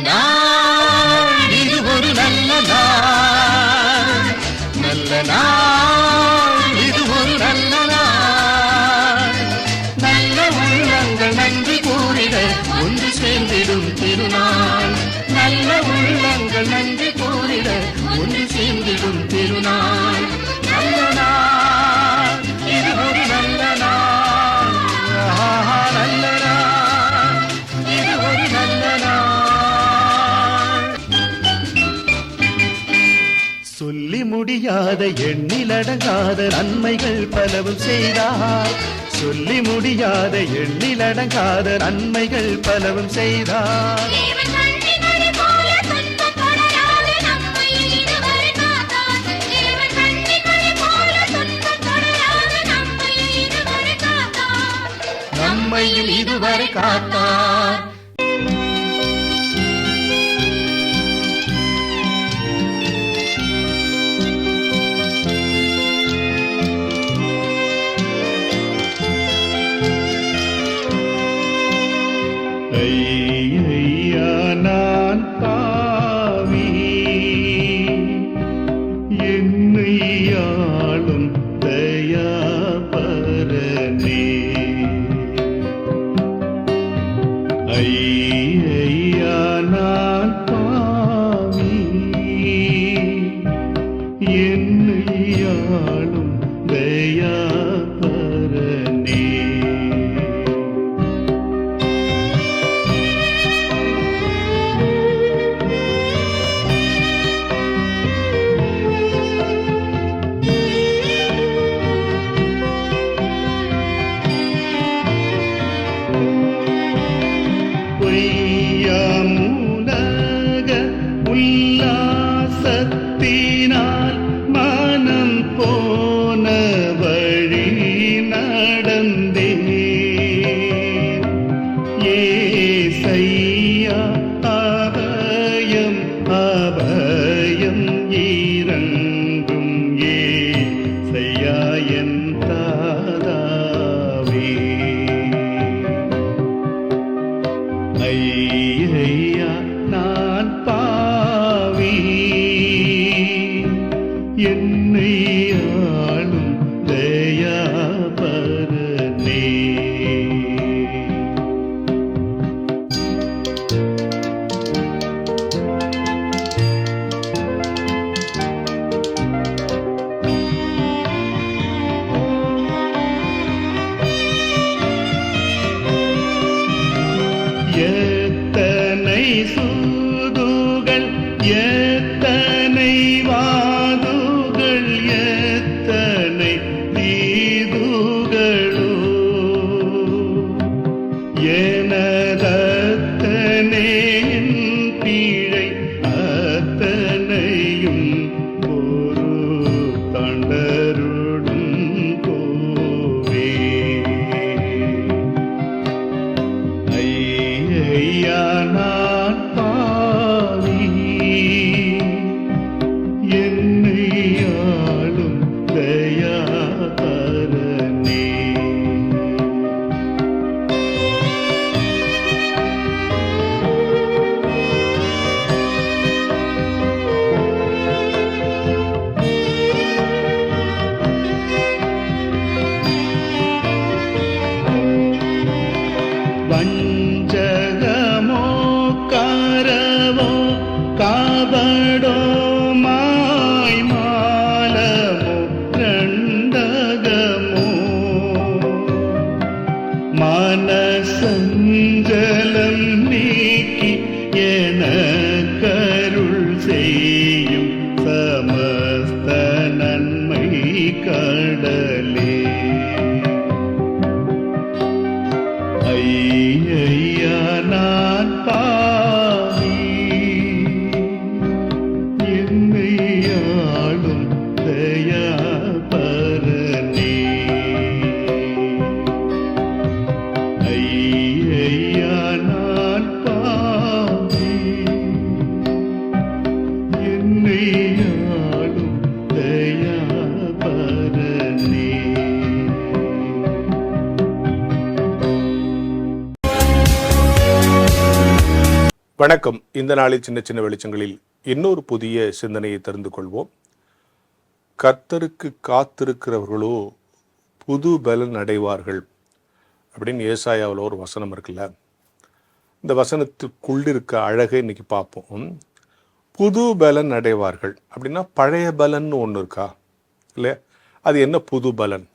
நாள் இது ஒரு நல்ல நாள், நல்ல நாள் இது ஒரு நல்ல நாள். நல்ல உள்ளங்கள் நன்றி கூறிட ஒன்று சேர்ந்திடும் திருநாள். நல்ல உள்ளங்கள் நன்றி கூறிட ஒன்று சேர்ந்திடும் திருநாள். நல்ல நாள் இது ஒரு நல்ல நாள், நல்ல நாள் இது ஒரு நல்ல நாள். சொல்லி முடியாத எண்ணிலடங்காத நன்மைகள் பலவும் செய்தார். சொல்லி முடியாத எண்ணிலடங்காத நன்மைகள் பலவும் செய்தார். நம்மையும் இதுவரை காத்தார். ஐயா நான் பாவி, என்னை ஆளும் தயாபரனே. ஐயா நான் பாவி, என்னை ஆளும் தயாபரனே. பொய்யாமுலக உல்லாசத்தினால் மனம் போன வழி நடந்தேன். ஏசையா அபயம் அபயம் இரண்டும் ஏசையா என் தாதாவே. ஐயா நான் பாவி, என்னை ஆளும் தயாபரனே. எத்தனை சூதுகள் எத்தனை வாதுகள் எத்தனை தீதுகளோ, எனதத்தனே என் பிழை அத்தனையும் ஒரு தண்டருடும் போவே. ஐயா நான் பாவி, என்னை ஆளும் தயாபரனே. வஞ்சகமோ கரவோ காபடோ மாய் மாலமோ கண்டகமோ, மனசஞ்சலம் நீக்கி எனக்கருள் செய்யும் சமஸ்த நன்மை கடலே. ஐயா நான் பாவி, என்னை ஆளும் தயாபரனே. ஐயா நான் பாவி, என்னை ஆளும் தயாபரனே. வணக்கம். இந்த நாளில் சின்ன சின்ன வெளிச்சங்களில் இன்னொரு புதிய சிந்தனையை தெரிந்து கொள்வோம். கர்த்தருக்கு காத்திருக்கிறவர்களோ புது பலன் அடைவார்கள் அப்படின்னு ஏசாயாவில் ஒரு வசனம் இருக்குல்ல. இந்த வசனத்துக்குள்ளிருக்க அழகை இன்னைக்கு பார்ப்போம். புது பலன் அடைவார்கள் அப்படின்னா பழைய பலன் ஒன்று இருக்கா இல்லையா? அது என்ன புது பலன்?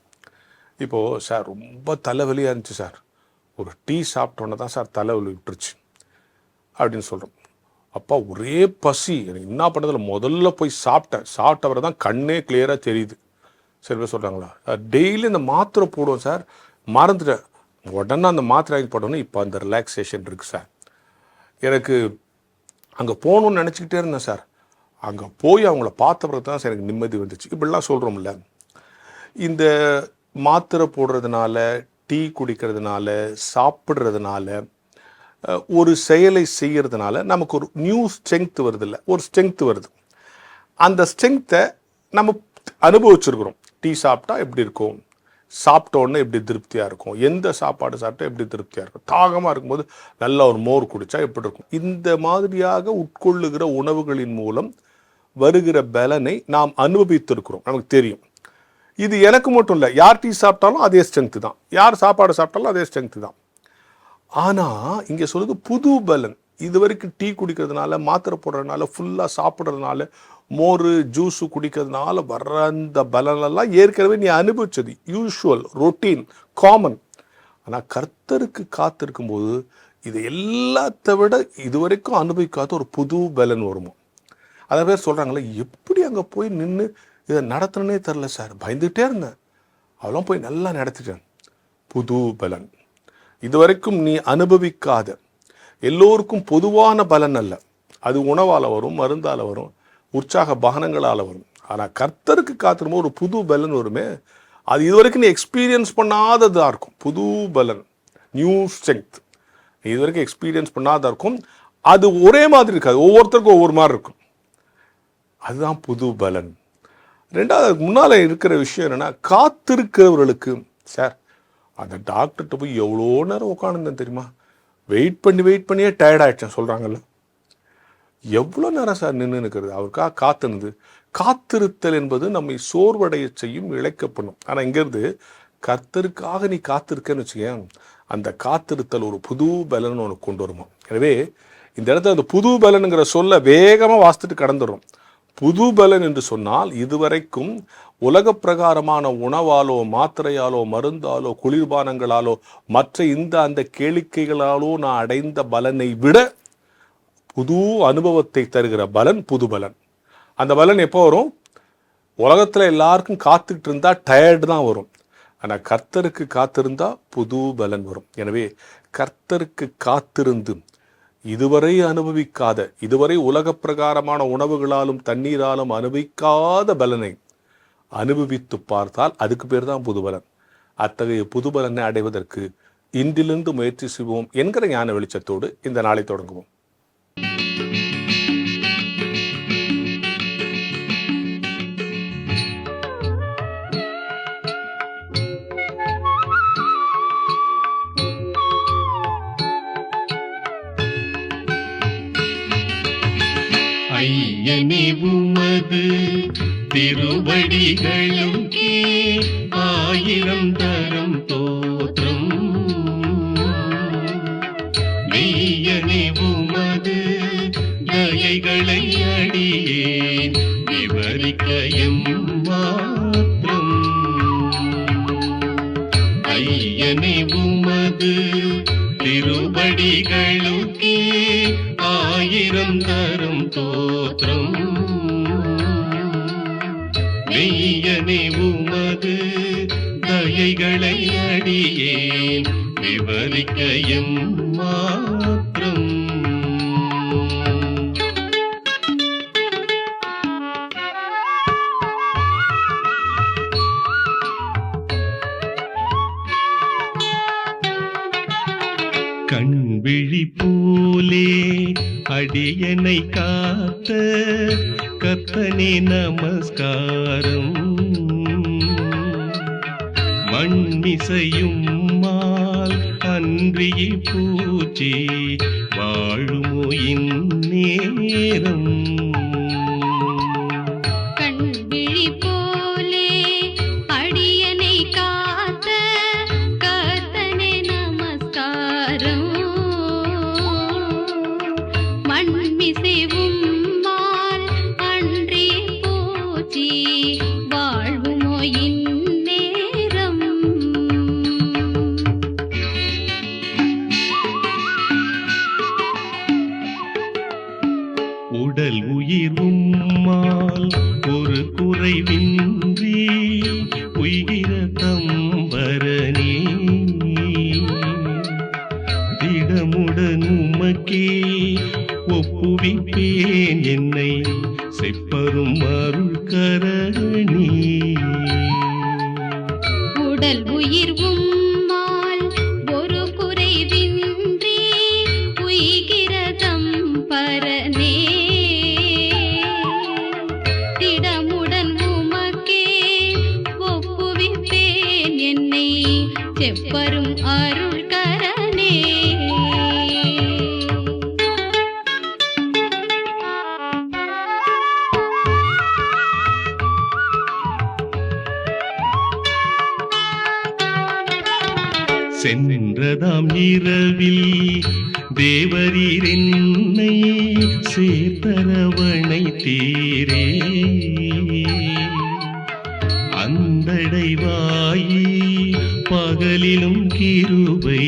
இப்போது சார் ரொம்ப தலைவலியாக இருந்துச்சு சார், ஒரு டீ சாப்பிட்டோன்னே தான் சார் தலைவலி விட்டுருச்சு அப்படின்னு சொல்கிறோம். அப்பா ஒரே பசி, எனக்கு என்ன பண்ணுறதில்ல, முதல்ல போய் சாப்பிட்டவரை தான் கண்ணே கிளியராக தெரியுது. சரி பேர் சொல்கிறாங்களா, டெய்லி இந்த மாத்திரை போடுவோம் சார், மறந்துட்டேன், உடனே அந்த மாத்திரை வாங்கி போட்டோன்னே இப்போ அந்த ரிலாக்ஸேஷன் இருக்குது சார். எனக்கு அங்கே போகணுன்னு நினச்சிக்கிட்டே இருந்தேன் சார், அங்கே போய் அவங்கள பார்த்த பிறகு தான் சார் எனக்கு நிம்மதி வந்துச்சு. இப்படிலாம் சொல்கிறோம்ல. இந்த மாத்திரை போடுறதுனால, டீ குடிக்கிறதுனால, சாப்பிட்றதுனால, ஒரு செயலை செய்கிறதுனால நமக்கு ஒரு நியூ ஸ்ட்ரென்த் வருது, இல்லை ஒரு ஸ்ட்ரென்த் வருது. அந்த ஸ்ட்ரென்த்தை நம்ம அனுபவிச்சிருக்கிறோம். டீ சாப்பிட்டா எப்படி இருக்கும், சாப்பிட்டோன்னே எப்படி திருப்தியாக இருக்கும், எந்த சாப்பாடு சாப்பிட்டா எப்படி திருப்தியாக இருக்கும், தாகமாக இருக்கும்போது நல்லா ஒரு மோர் குடித்தா எப்படி இருக்கும். இந்த மாதிரியாக உட்கொள்ளுகிற உணவுகளின் மூலம் வருகிற பலனை நாம் அனுபவித்திருக்கிறோம், நமக்கு தெரியும். இது எனக்கு மட்டும் இல்லை, யார் டீ சாப்பிட்டாலும் அதே ஸ்ட்ரென்த்து தான், யார் சாப்பாடு சாப்பிட்டாலும் அதே ஸ்ட்ரென்த்து தான். ஆனால் இங்கே சொல்லுது புது பலன். இது வரைக்கும் டீ குடிக்கிறதுனால, மாத்திரை போடுறதுனால, ஃபுல்லாக சாப்பிட்றதுனால, மோர் ஜூஸு குடிக்கிறதுனால வர்ற அந்த பலனெல்லாம் ஏற்கனவே நீ அனுபவிச்சது, யூஷுவல், ரொட்டீன், காமன். ஆனால் கர்த்தருக்கு காத்திருக்கும் போது இது எல்லாத்தை விட இதுவரைக்கும் அனுபவிக்காத ஒரு புது பலன் வருமோ. அதை பேர் சொல்கிறாங்களே, எப்படி அங்கே போய் நின்று இதை நடத்தணுன்னே தெரில சார், பயந்துகிட்டே இருந்தேன், அவெல்லாம் போய் நல்லா நடத்திட்டேன். புது பலன் இதுவரைக்கும் நீ அனுபவிக்காத, எல்லோருக்கும் பொதுவான பலன் அல்ல. அது உணவால் வரும், மருந்தால் வரும், உற்சாக பானங்களால் வரும். ஆனால் கர்த்தருக்கு காத்திருமோ ஒரு புது பலன் வருமே, அது இதுவரைக்கும் நீ எக்ஸ்பீரியன்ஸ் பண்ணாததாக இருக்கும். புது பலன், நியூ ஸ்ட்ரென்த், நீ இதுவரைக்கும் எக்ஸ்பீரியன்ஸ் பண்ணாததாக இருக்கும். அது ஒரே மாதிரி இருக்காது, ஒவ்வொருத்தருக்கும் ஒவ்வொரு மாதிரி இருக்கும். அதுதான் புது பலன். ரெண்டாவது முன்னால் இருக்கிற விஷயம் என்னென்னா, காத்திருக்கிறவர்களுக்கு சார் அந்த டாக்டர்கிட்ட போய் எவ்வளோ நேரம் உட்காந்துருந்தேன் தெரியுமா, வெயிட் பண்ணியே டயர்டாயிடுச்சேன் சொல்கிறாங்கல்ல. எவ்வளோ நேரம் சார் நின்று இருக்கிறது, அவருக்காக காத்துனது. காத்திருத்தல் என்பது நம்மை சோர்வடைய செய்யும், இழைக்கப்படும். ஆனால் இங்கேருந்து கர்த்தருக்காக நீ காத்திருக்கன்னு வச்சுக்கேன், அந்த காத்திருத்தல் ஒரு புது பலன் உனக்கு கொண்டு வருமா. எனவே இந்த இடத்துல அந்த புது பலனுங்கிற சொல்ல வேகமாக வாசித்துட்டு கடந்துடும். புது பலன் என்று சொன்னால் இதுவரைக்கும் உலக பிரகாரமான உணவாலோ, மாத்திரையாலோ, மருந்தாலோ, குளிர்பானங்களாலோ, மற்ற இந்த அந்த கேளிக்கைகளாலோ நான் அடைந்த பலனை விட புது அனுபவத்தை தருகிற பலன் புது பலன். அந்த பலன் எப்போ வரும்? உலகத்தில் எல்லாருக்கும் காத்துக்கிட்டு இருந்தால் டயர்டு தான் வரும். ஆனால் கர்த்தருக்கு காத்திருந்தா புது பலன் வரும். எனவே கர்த்தருக்கு காத்திருந்து இதுவரை அனுபவிக்காத, இதுவரை உலக பிரகாரமான உணவுகளாலும் தண்ணீராலும் அனுபவிக்காத பலனை அனுபவித்து பார்த்தால் அதுக்கு பேர் தான் புது பலன். அத்தகைய புது பலனை அடைவதற்கு இன்றிலிருந்து முயற்சி செய்வோம் என்கிற ஞான வெளிச்சத்தோடு இந்த நாளை தொடங்குவோம். ஐயனே உமது திருவடிகளுக்கே 1000 தரம் தோற்றம். மெய்யனே உமது தயைகளை அடியேன் விவரிக்க எம்மாத்திரம். ஐயனே உமது திருவடிகளுக்கே 1000 தரம் தோற்றம். மெய்யனே உமது தயைகளை அடியேன் விவரிக்க எம்மாத்திரம். கண்விழி போலே அடியனை காத்த கர்த்தனே நமஸ்காரம். மண்ணிசையும் மால் அன்றியை பூச்சி வாழுமோ இந்நேரம் கண்விழி போலே அடியனை காத்த கர்த்தனே நமஸ்காரம். மண்மிசை உம்மால் அன்றே போற்றி வாழ்வுமோ இந்நேரம். உடல் உயிர் உம்மால் ஒரு குறைவின்றி உயிர தம்பரனே திடமுடன் உமக்கே ஒப்புவிப்பேன் என்னை செப்பரும் அருள் கரணி. உடல் உயிர் உம்மால் ஒரு குறைவின்றி உய்கிறதம் பரனே திடமுடன் உமக்கே ஒப்புவிப்பேன் என்னை செப்பரும் அருள் கரணே. சென்றதாம் இரவில் தேவரீர் என்னை சேர்த்தரவணை தீரே அந்தடைவாயி பகலிலும் கிருபை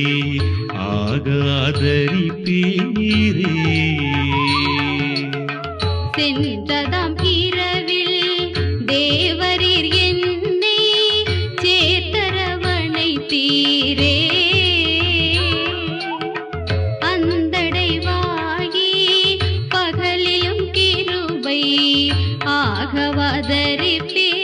ஆகாதரிப்பீரே. சென்றதாம் இரவில் தேவரீர் என்னை சேர்த்தரவணை தீரே அந்தடைவாகி பகலிலும் கிருபை ஆகவதரிப்பீரே.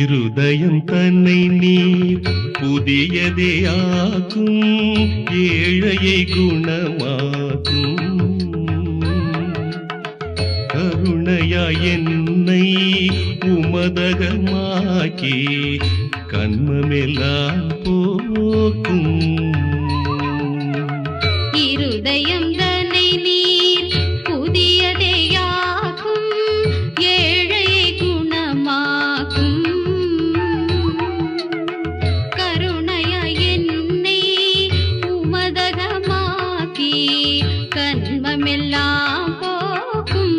இருதயம் தன்னை நீர் புதியதே ஆக்கும் ஏழையை குணமாக்கும் கருணையாய் என்னை உமதகமாக்கி கண்மமெல்லாம் போக்கும். இருதயம் தன்னை நீர் புதியதையாக்கும் ஏழையை குணமாக்கும் கருணையாய் என்னை உமதகமாக்கி கண்மமெல்லாம் போக்கும்.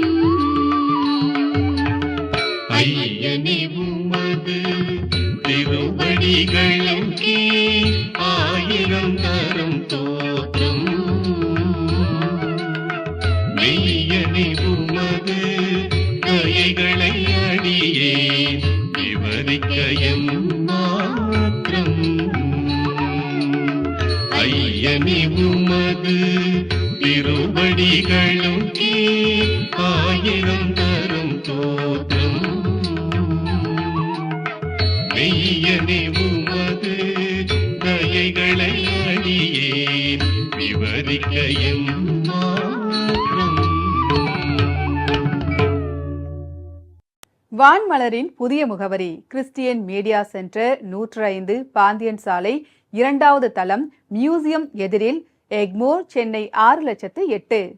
ஐயனே உமது திருவடிகளுக்கே ஆயிரம் தரம் தோற்றம். மெய்யனே உமது தயைகளை அடியே விவரிக்க எம்மாத்திரம். ஐயனே உமது திருவடிகளுக்கே ஆயிரம் தரம் தோற்றம். மெய்யனே உமது தயைகளை அடியேன் விவரிக்க எம்மாத்திரம். வான்மலரின் புதிய முகவரி கிறிஸ்டியன் மீடியா சென்டர் 105 பாந்தியன் சாலை 2வது தளம் மியூசியம் எதிரில் எக்மோர், சென்னை 6,08,000.